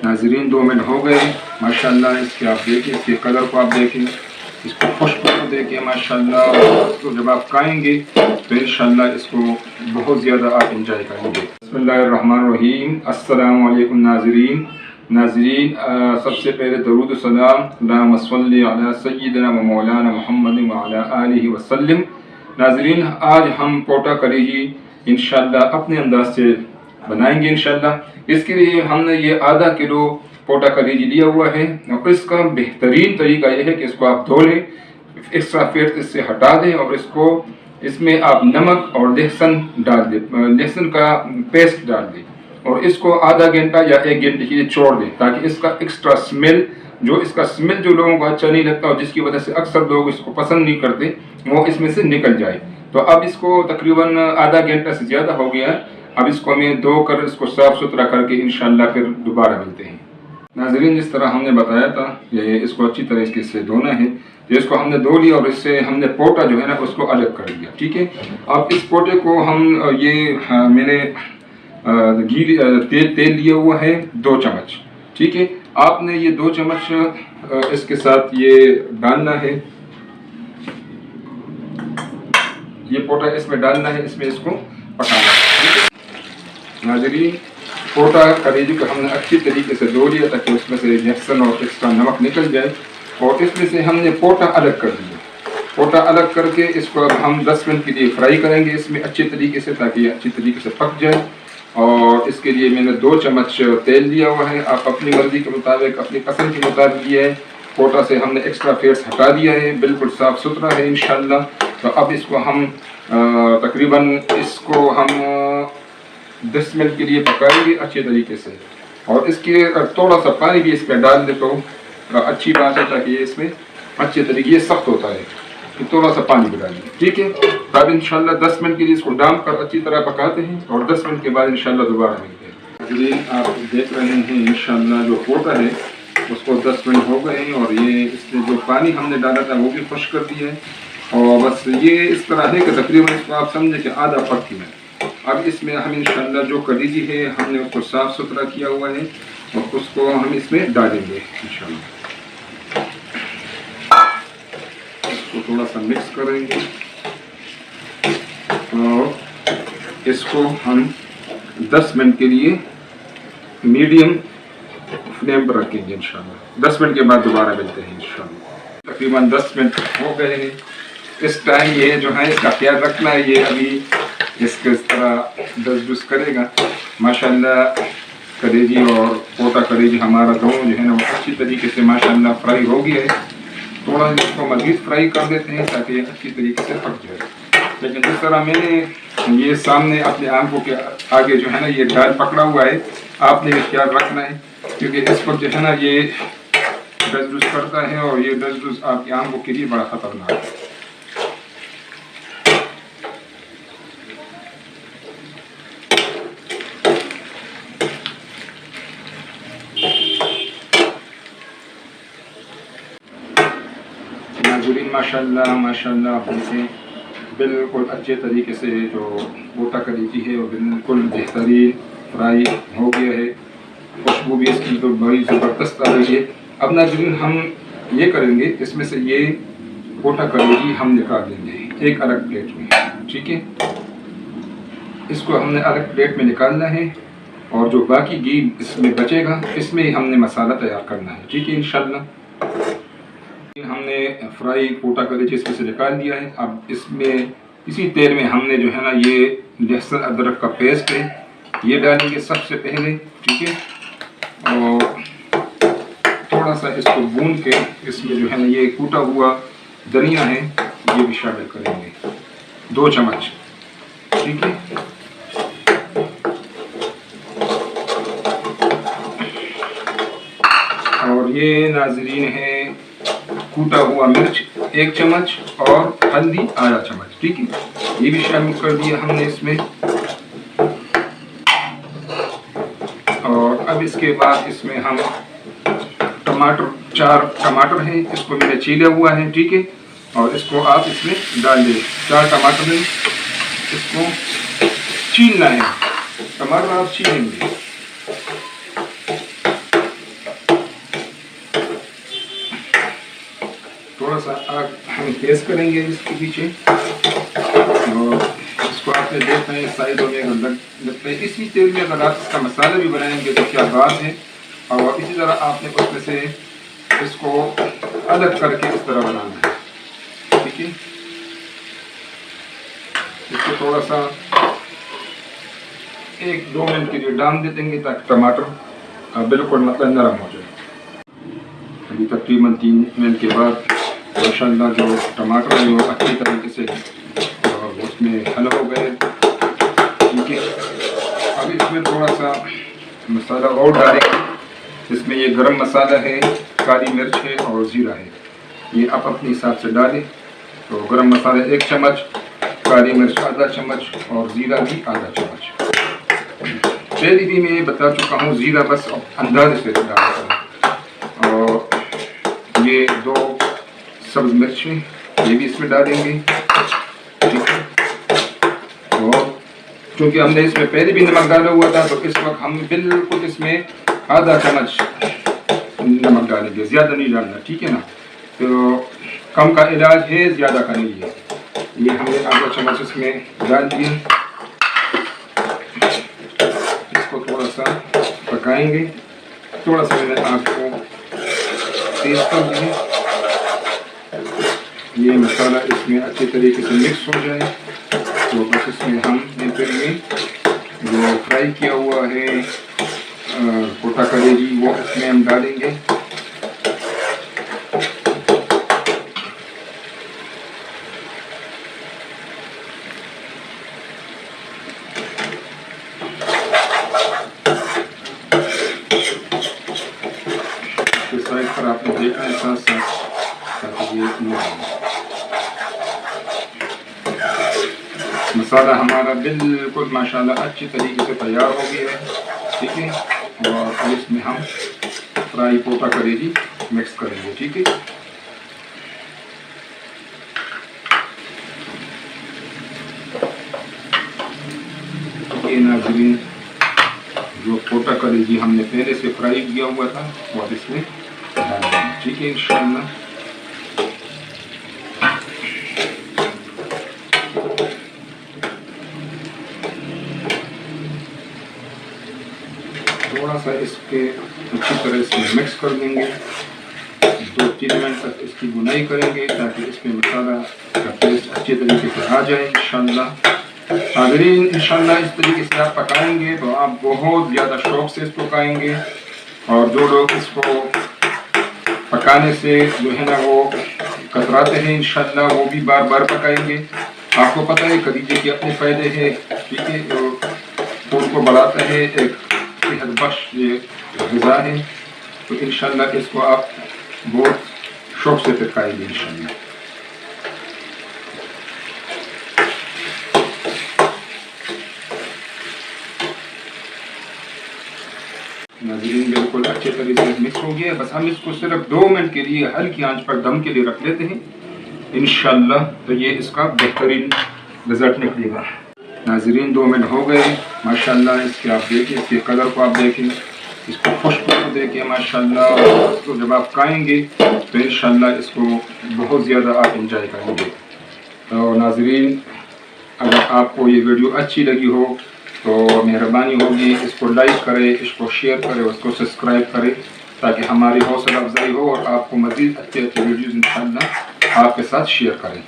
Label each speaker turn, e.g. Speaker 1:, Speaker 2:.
Speaker 1: नाजरीन 2 मिनट हो गए माशाल्लाह। इसके आप देखिए, इसके कलर को आप देखें, इसको खुशबू को देखिए माशाल्लाह। इसको जब आप खाएंगे तो इंशाल्लाह इसको बहुत ज़्यादा आप इंजॉय करेंगे। बिस्मिल्लाहिर्रहमानिर्रहीम। अस्सलामु अलैकुम नाजरीन। सबसे पहले दरूद सलाम अल्लाहुम्मा सल्ली अला सय्यिदिना व मौलाना मुहम्मद व अला आलिहि वसल्लम। नाजरीन, आज हम पोटा करी इंशाल्लाह अपने अंदाज से बनाएंगे इंशाल्लाह। इसके लिए हमने ये आधा किलो पोटा कलीजी लिया हुआ है और इसका बेहतरीन तरीका यह है कि इसको आप धो लें, एक्स्ट्रा फैट इससे हटा दें और इसमें आप नमक और लहसुन डाल दें, लहसुन का पेस्ट डाल दें और इसको आधा घंटा या 1 घंटे के लिए छोड़ दें ताकि इसका एक्स्ट्रा स्मेल जो लोगों को अच्छा नहीं लगता और जिसकी वजह से अक्सर लोग इसको पसंद नहीं करते, वो इसमें से निकल जाए। तो अब इसको तकरीबन आधा घंटा से ज़्यादा हो गया। अब इसको हमें धो कर इसको साफ़ सुथरा करके इंशाल्लाह फिर दोबारा मिलते हैं। नाज़रीन, जिस तरह हमने बताया था ये इसको अच्छी तरह से धोना है। तो इसको हमने धो लिया और इससे हमने पोटा जो है ना उसको अलग कर दिया। ठीक है, अब इस पोटे को हम मैंने तेल लिया हुआ है 2 चम्मच। ठीक है, आपने ये 2 चम्मच इसके साथ ये डालना है, ये पोटा इसमें डालना है, इसमें इसको पकाना है। नाज़रीन, पोटा कलेजी को हमने अच्छी तरीके से धो लिया ताकि उसमें से लहसुन और एक्स्ट्रा नमक निकल जाए और इसमें से हमने पोटा अलग कर दिया। पोटा अलग करके इसको अब हम 10 मिनट के लिए फ्राई करेंगे इसमें अच्छी तरीके से, ताकि अच्छी तरीके से पक जाए। और इसके लिए मैंने 2 चम्मच तेल लिया हुआ है, आप अपनी मर्ज़ी के मुताबिक अपनी पसंद के मुताबिक लिया है। पोटा से हमने एक्स्ट्रा फैट्स हटा दिया है, बिल्कुल साफ़ सुथरा है इंशाल्लाह। तो अब इसको हम तकरीबन 10 मिनट के लिए पकाएंगे अच्छे तरीके से और इसके थोड़ा सा पानी भी इसमें डाल दे तो अच्छी बात है, ताकि इसमें अच्छे तरीके, ये सख्त होता है तो थोड़ा सा पानी भी डालेंगे। ठीक है, तब इंशाल्लाह 10 मिनट के लिए इसको डाम कर अच्छी तरह पकाते हैं और 10 मिनट के बाद इंशाल्लाह दोबारा मिलते हैं। आप देख रहे हैं इंशाल्लाह जो पोटा है उसको 10 मिनट हो गए हैं और ये इसमें जो पानी हमने डाला था वो भी खुश कर दिया है और बस ये इस तरह है कि तकरीबन इसको आप समझे कि आधा पक गया है। अब इसमें हम इंशाल्लाह जो कलीजी है हमने उसको साफ़ सुथरा किया हुआ है और उसको हम इसमें डालेंगे इंशाल्लाह। इसको थोड़ा सा मिक्स करेंगे और इसको हम 10 मिनट के लिए मीडियम फ्लेम पर रखेंगे इंशाल्लाह। 10 मिनट के बाद दोबारा मिलते हैं इंशाल्लाह। तकरीबन 10 मिनट हो गए हैं। इस टाइम ये जो है इसका ख्याल रखना है, ये अभी इसको इस तरह डस करेगा माशाल्लाह। कलेजी और पोटा कलेजी हमारा दोनों जो है ना वो अच्छी तरीके से माशाल्लाह फ्राई हो गया है। थोड़ा इसको मज़ीद फ्राई कर देते हैं ताकि ये अच्छी तरीके से पक जाए। लेकिन जिस तरह मैंने ये सामने अपने आंखों के आगे जो है ना ये दाल पकड़ा हुआ है, आपने भी ख्याल रखना है क्योंकि इस पर जो है ना ये डस करता है और ये डस आपकी आंखों के लिए बड़ा ख़तरनाक है। माशाल्लाह माशाल्लाह हमसे बिल्कुल अच्छे तरीके से जो पोटा कलेजी है वो बिल्कुल बेहतरीन फ्राई हो गया है। खुशबू भी इसकी तो बड़ी ज़बरदस्त आ रही है। अब नाज़रीन हम ये करेंगे, इसमें से ये पोटा कलेजी हम निकाल देंगे एक अलग प्लेट में। ठीक है, इसको हमने अलग प्लेट में निकालना है और जो बाकी घी इसमें बचेगा इसमें हमने मसाला तैयार करना है। ठीक है, इंशाल्लाह हमने फ्राई पोटा कलेजी इसमें से निकाल दिया है। अब इसमें इसी तेल में हमने जो है ना ये लहसुन अदरक का पेस्ट है ये डालेंगे सबसे पहले। ठीक है, और थोड़ा सा इसको भून के इसमें जो है ना ये कूटा हुआ धनिया है ये भी शामिल करेंगे 2 चम्मच। ठीक है, और ये नाज़रीन है कूटा हुआ मिर्च 1 चम्मच और हल्दी आधा चम्मच। ठीक है, ये भी शामिल कर दिया हमने इसमें। और अब इसके बाद इसमें हम टमाटर 4 टमाटर हैं, इसको मैंने छीला हुआ है। ठीक है, और इसको आप इसमें डाल दें। 4 टमाटर हैं, इसको छीलना है, टमाटर आप छीलेंगे। थोड़ा सा आग हम तेज़ करेंगे इसके पीछे, और इसको आपने देखना है साइडों में अगर लगता है इसी तेल में अगर आप इसका मसाला भी बनाएंगे तो क्या बात है। और इसी तरह आपने उसमें से इसको अलग करके इस तरह बनाना है, ठीक है। इसको थोड़ा सा 1-2 मिनट के लिए डाल दे देंगे ताकि टमाटर बिल्कुल मतलब नरम हो जाए। अभी तकरीबन 3 मिनट के बाद माशाल्लाह जो टमाटर है वो अच्छी तरीके से उसमें हल हो गए, ठीक है। अब इसमें थोड़ा सा मसाला और डालेंगे। इसमें ये गरम मसाला है, काली मिर्च है और ज़ीरा है, ये आप अपने हिसाब से डालें। तो गरम मसाला 1 चम्मच, काली मिर्च आधा चम्मच और ज़ीरा भी आधा चम्मच। पहले भी मैं बता चुका हूँ ज़ीरा बस अंदाजे से डालता हूँ। और ये 2 सब्ज़ मिर्चें ये भी इसमें डालेंगे, ठीक है। और क्योंकि हमने इसमें पहले भी नमक डाला हुआ था तो इस वक्त हम बिल्कुल इसमें आधा चम्मच नमक डालेंगे, ज़्यादा नहीं डालना, ठीक है ना। तो कम का इलाज है, ज़्यादा का नहीं है। ये हमने आधा चम्मच इसमें डाल दिया। इसको थोड़ा सा पकाएंगे, थोड़ा सा मैंने आपको तेज कर दिया। ये मसाला इसमें अच्छे तरीके से मिक्स हो जाए तो बस इसमें हम फिर में जो फ्राई किया हुआ है कोटा कलेजी वो इसमें हम डालेंगे। साइड पर आपने देखना है साथ साथ ताकि ये मसाला हमारा बिल्कुल माशाल्लाह अच्छी तरीके से तैयार हो गया है, ठीक है। और अब इसमें हम फ्राई पोटा कलेजी मिक्स करेंगे, ठीक है। ये नाज़रीन जो पोटा कलेजी हमने पहले से फ्राई किया हुआ था वो अब इसमें डाल देंगे, ठीक है इंशाल्लाह। थोड़ा सा इसके अच्छी तरह से मिक्स कर देंगे, 2-3 मिनट तक इसकी बुनाई करेंगे ताकि इसमें मसाला का टेस्ट अच्छे तरीके से आ जाए इंशाल्लाह। नाज़रीन इंशाल्लाह इस तरीके से आप पकाएंगे तो आप बहुत ज़्यादा शौक़ से इसको पकाएंगे। और जो लोग इसको पकाने से जो है ना वो कतराते हैं इंशाल्लाह वो भी बार बार पकाएंगे। आपको पता है खदीजे के अपने फ़ायदे हैं, ठीक है। तो उनको बढ़ाता है, एक सेहत बख्श ये ग़िज़ा है। तो इंशाल्लाह इसको आप बहुत शौक़ से पकाएंगे इंशाल्लाह। नाज़रीन बिल्कुल अच्छे तरीके से मिक्स हो गया। बस हम इसको सिर्फ 2 मिनट के लिए हल्की आंच पर दम के लिए रख लेते हैं इंशाल्लाह। तो ये इसका बेहतरीन रिज़ल्ट निकलेगा। नाज़रीन 2 मिनट हो गए माशाल्लाह। इसके आप देखिए, इसके कलर को आप देखें, इसको खुशबू को देखिए माशाल्लाह। तो जब आप खाएंगे तो इंशाल्लाह इसको बहुत ज़्यादा आप इंजॉय करेंगे। तो नाज़रीन अगर आपको ये वीडियो अच्छी लगी हो तो मेहरबानी होगी इसको लाइक करें, इसको शेयर करें, उसको सब्सक्राइब करें ताकि हमारी हौसला अफजाई हो और आपको मज़ीद अच्छे अच्छे वीडियोज़ इंशाल्लाह आपके साथ शेयर करें।